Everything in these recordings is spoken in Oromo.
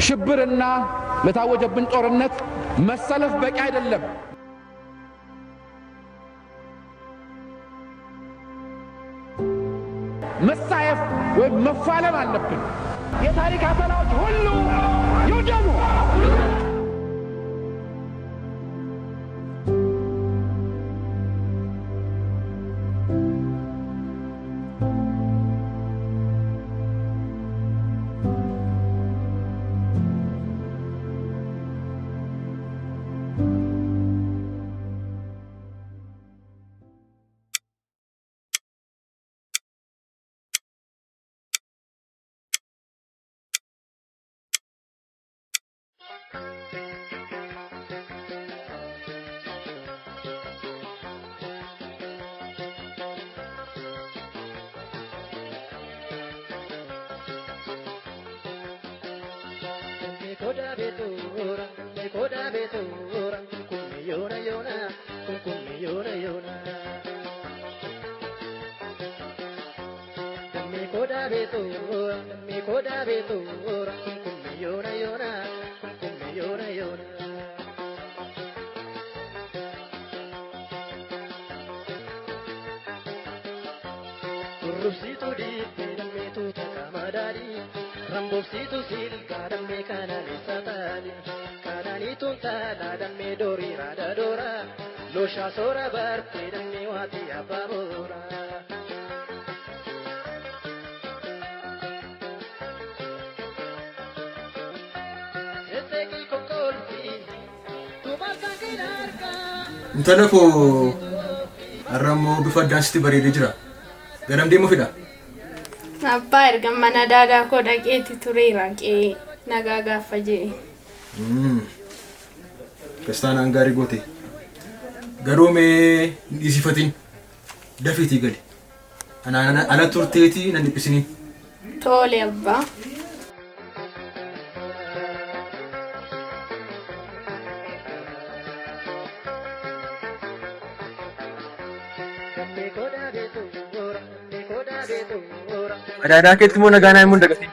ሽብርና ለታወጀብን ጦርነት መሰለፍ በቂ አይደለም። መሳየፍ ወይም መፋለም አለብን። የታሪክ አተላዎች ሁሉ ይውደሙ። Rubsitu di damme tu takamadari Rambobsitu sil kadamme kanani satani Kanani tuntala damme dori rada dora Losha sora barte damme wati ababora Eseki kokolti tu balkanti larka Intalako arramo bifaddansti bareede jira. Garam deemu fida. Abbaa erga mana daadaa koo dhaqeetti tureera qee nagaa gaafa jee. Kastaan angaarii goote. Garuu mee dhiisifatiin dafiitii gali. Anaan ala turteetii nan dhiphisini. Tole abbaa. Ada keetti moo nagaa naa himuun dagatiin.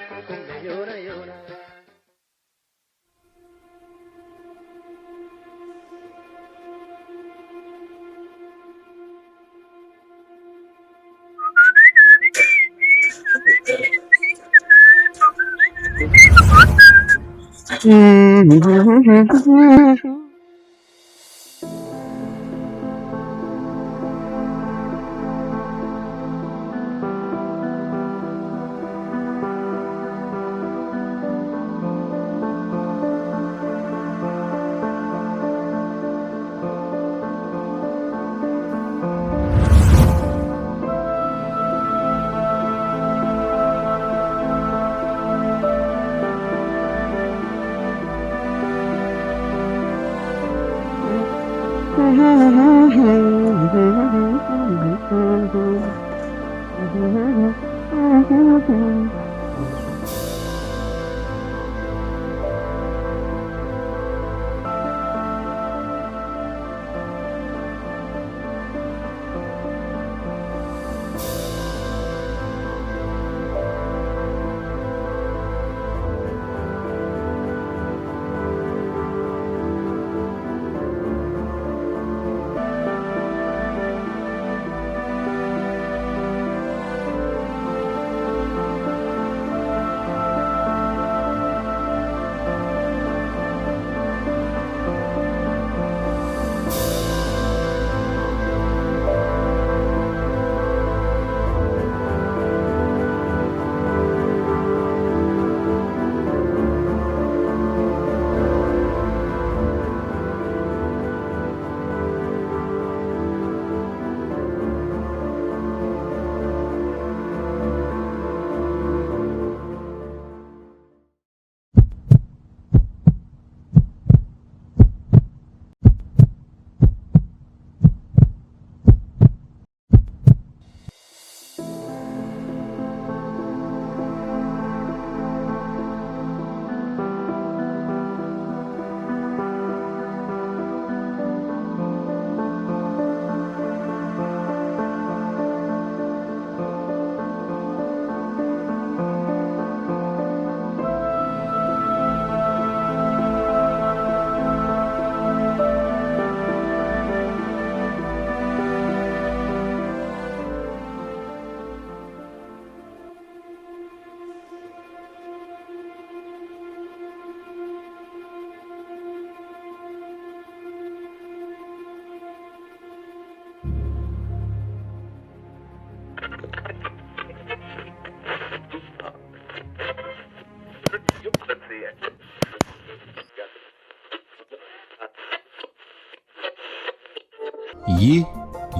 ይህ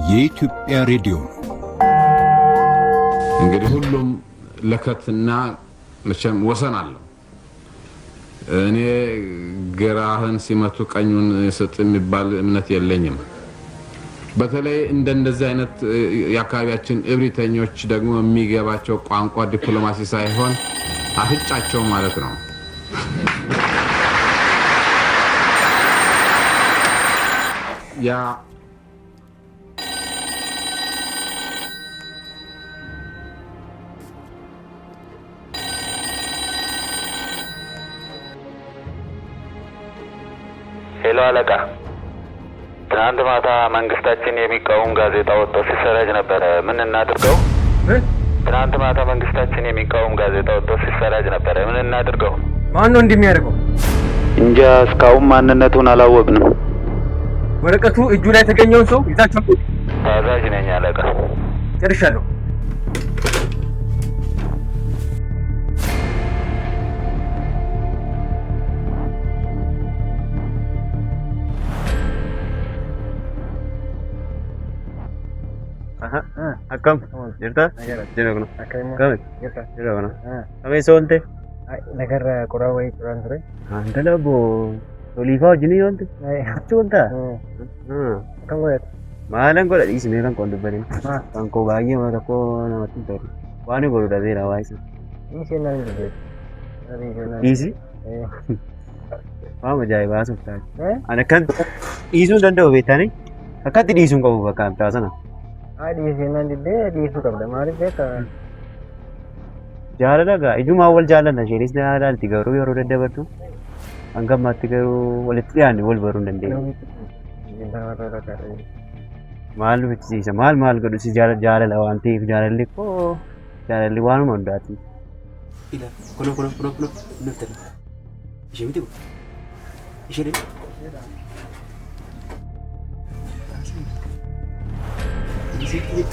የኢትዮጵያ ሬዲዮ ነው። እንግዲህ ሁሉም ለከትና መቼም ወሰን አለው። እኔ ግራህን ሲመቱ ቀኙን ስጥ የሚባል እምነት የለኝም። በተለይ እንደዚህ አይነት የአካባቢያችን እብሪተኞች ደግሞ የሚገባቸው ቋንቋ ዲፕሎማሲ ሳይሆን አፍጫቸው ማለት ነው። ያ ሄሎ አለቃ፣ ትናንት ማታ መንግስታችን የሚቃወም ጋዜጣ ወጥቶ ሲሰራጭ ነበረ። ምን እናድርገው? ትናንት ማታ መንግስታችን የሚቃወም ጋዜጣ ወጥቶ ሲሰራጭ ነበረ። ምን እናድርገው? ማን ነው እንደሚያደርገው? እንጃ፣ እስካሁን ማንነቱን አላወቅንም። ወረቀቱ እጁ ላይ የተገኘውን ሰው ይዛችሁ ታዛዥ ነኝ አለቃ። ጨርሻለሁ። akkam jirta jira kana kami jira kana kami solte nagarra qoraa wayii qoraan ture antala bo tolifaa jini yonte chunta akkam godhate maalan godha dhiisne kan qoon dubbatin kan koo baay'ee mata koo namatti tolu waan godhu dhabeera waayisa isheen naan dubbeet dhiisi waan ajaa'ibaa softaati ana kan dhiisuu danda'u beektanii akkatti dhiisuun qabu bakka amtaa sana isheen naan dhiisuu qabda maaliif beekta jaalala ijumaa wal jaallanna isheenis jaalaalti garuu yeroo daddabartu hanga ammaatti garuu walitti dhiyaanne wal baruu hin dandeenye. Maal nu fichisiisa maal godhu si jaalala waan ta'eef jaalalli koo jaalalli waanuma hundaati. Kuno nuftala. Ishee miti ishee dee.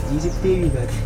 Dhiisiftee baate.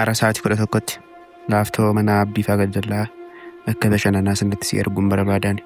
Arasaati 11tti laaftoo mana abdii faa gajjallaa akka bashannanaa sanatti si erguun barbaadan.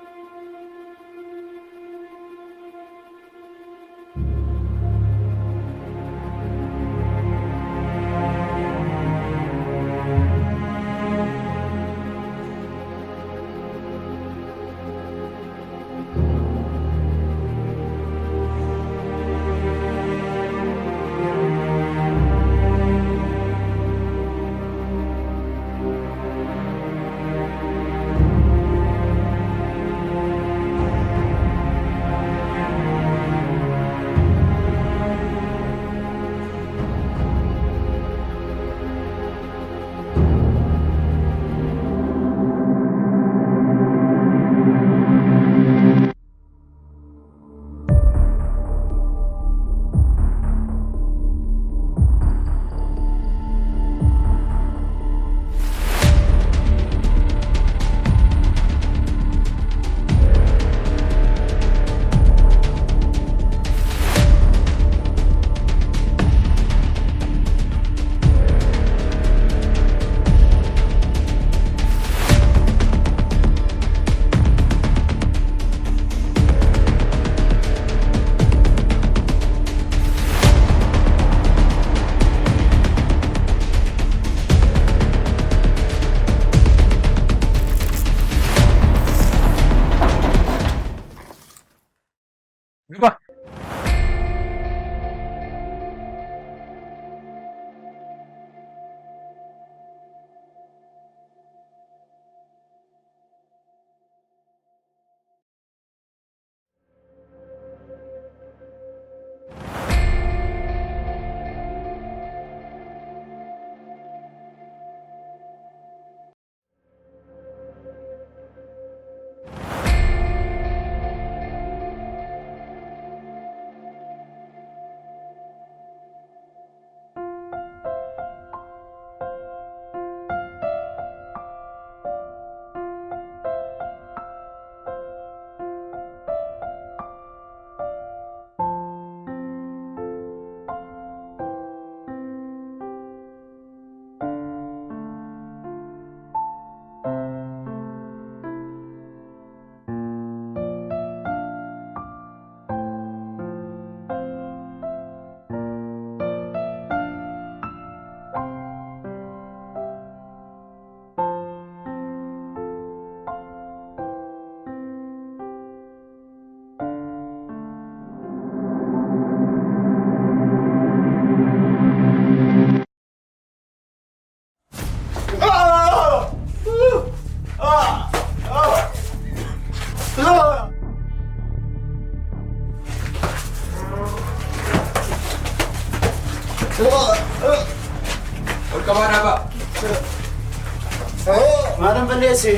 Madam balleessi.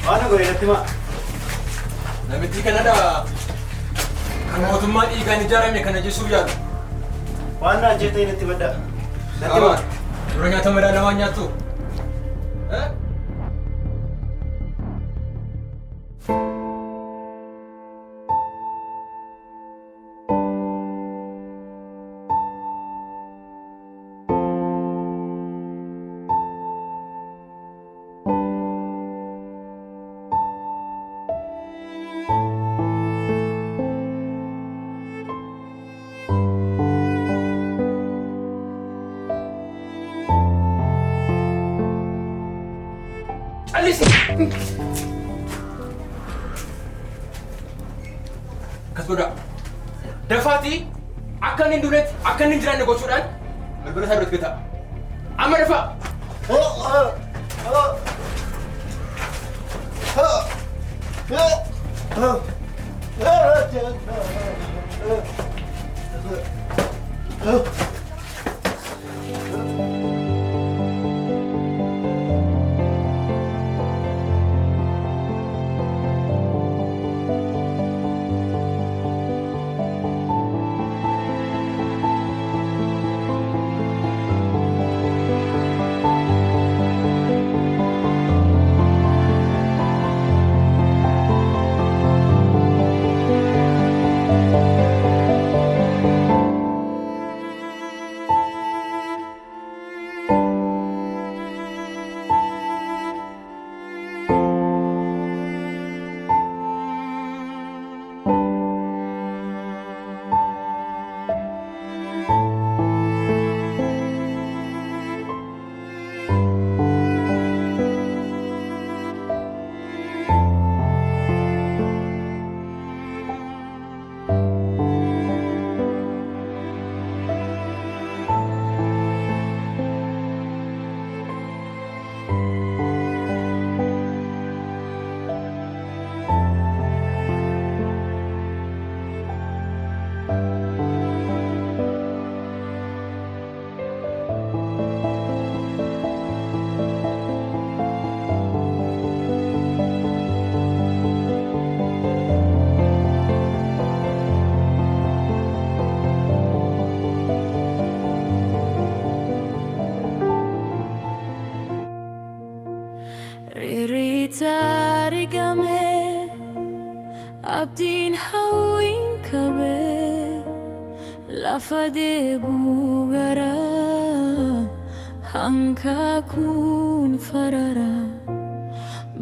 Waan godheetti ma. Namichi kanadha kan mootummaa dhiigaan ijaarame kana jechuuf yaadu. Waan naan jettee itti madda. Natti ma. Dura nyaata madaalamaa nyaattu. Kasboda. Dafati akan indunet akan indiran gochuudhaan balbala isaa duratti gata. Amma dafa. Abdin hawin kabe lafade bugara hanka kun farara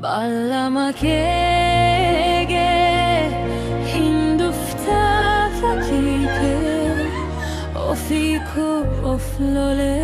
ballama kege hindufta fakite ofiko oflole